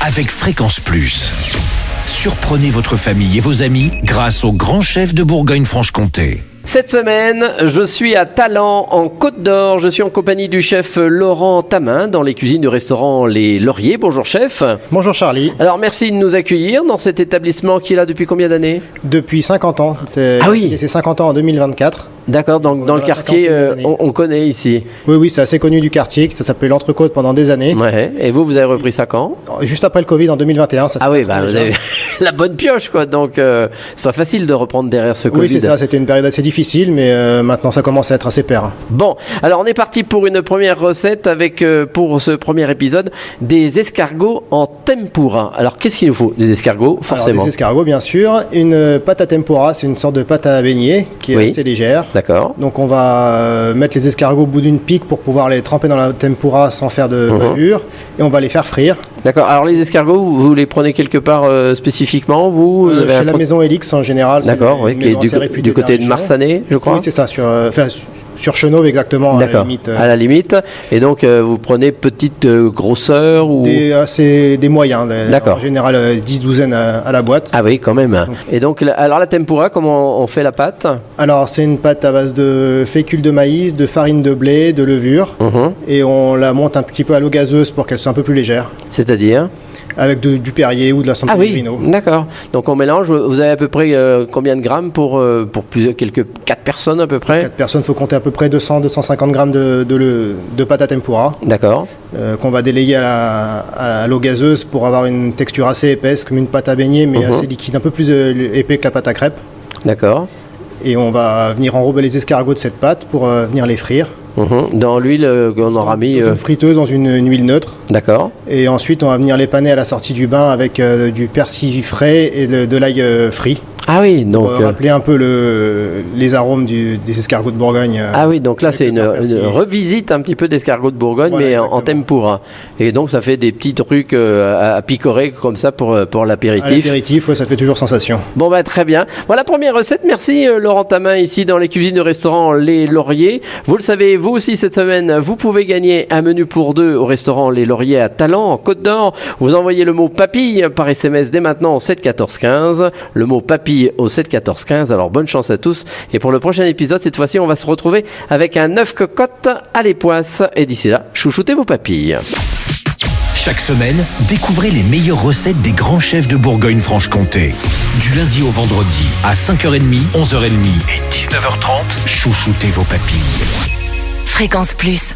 avec Fréquence Plus. Surprenez votre famille et vos amis grâce au grand chef de Bourgogne-Franche-Comté. Cette semaine, je suis à Talent, en Côte d'Or. Je suis en compagnie du chef Laurent Tamin dans les cuisines du restaurant Les Lauriers. Bonjour chef. Bonjour Charlie. Alors merci de nous accueillir dans cet établissement qui est là depuis combien d'années ? Depuis 50 ans. C'est 50 ans en 2024. D'accord, donc dans le quartier, on connaît ici. Oui, c'est assez connu du quartier, ça s'appelait l'Entrecôte pendant des années. Ouais. Et vous avez repris ça quand ? Juste après le Covid en 2021. Ah oui, vous avez la bonne pioche quoi, donc c'est pas facile de reprendre derrière ce Covid. Oui, c'est ça, c'était une période assez difficile, mais maintenant ça commence à être assez pair. Bon, alors on est parti pour une première recette avec, pour ce premier épisode, des escargots en tempura. Alors qu'est-ce qu'il nous faut ? Des escargots, forcément. Alors, des escargots, bien sûr. Une pâte à tempura, c'est une sorte de pâte à beignet qui est assez légère. D'accord. Donc on va mettre les escargots au bout d'une pique pour pouvoir les tremper dans la tempura sans faire de bavure, et on va les faire frire. D'accord. Alors les escargots, vous les prenez quelque part spécifiquement, vous chez la maison Elix en général. D'accord, oui, qui est du côté de Marsanais, je crois. Oui, c'est ça, sur Chenauve exactement. D'accord. À la limite. Et donc vous prenez petite grosseur ou des moyens. D'accord. En général 10-12 à la boîte. Ah oui, quand même. Et donc alors la tempura, comment on fait la pâte ? Alors c'est une pâte à base de fécule de maïs, de farine de blé, de levure, et on la monte un petit peu à l'eau gazeuse pour qu'elle soit un peu plus légère. C'est-à-dire ? Avec du Perrier ou de la San Pellegrino. Ah oui, d'accord. Donc on mélange, vous avez à peu près combien de grammes pour quelques 4 personnes à peu près ? 4 personnes, il faut compter à peu près 200-250 grammes de pâte à tempura. D'accord. Qu'on va délayer à l'eau gazeuse pour avoir une texture assez épaisse, comme une pâte à beignet, mais assez liquide, un peu plus épais que la pâte à crêpes. D'accord. Et on va venir enrober les escargots de cette pâte pour venir les frire. Dans l'huile qu'on aura mis... Dans une friteuse, dans une huile neutre. D'accord. Et ensuite, on va venir les paner à la sortie du bain avec du persil frais et de l'ail frit. Ah oui, donc... Pour rappeler un peu les arômes des escargots de Bourgogne. Ah oui, donc là, c'est une revisite un petit peu d'escargots de Bourgogne, voilà, mais en tempura. Et donc, ça fait des petits trucs à picorer comme ça pour l'apéritif. À l'apéritif, ouais, ça fait toujours sensation. Bon, très bien. Voilà, première recette. Merci Laurent Tamin, ici dans les cuisines du restaurant Les Lauriers. Vous le savez, vous aussi, cette semaine, vous pouvez gagner un menu pour deux au restaurant Les Lauriers à Talent, en Côte d'Or. Vous envoyez le mot papille par SMS dès maintenant au 7 14 15. Le mot papille au 7 14 15. Alors bonne chance à tous. Et pour le prochain épisode, cette fois-ci, on va se retrouver avec un œuf cocotte à l'époisse. Et d'ici là, chouchoutez vos papilles. Chaque semaine, découvrez les meilleures recettes des grands chefs de Bourgogne-Franche-Comté. Du lundi au vendredi, à 5h30, 11h30 et 19h30, chouchoutez vos papilles. Fréquence Plus.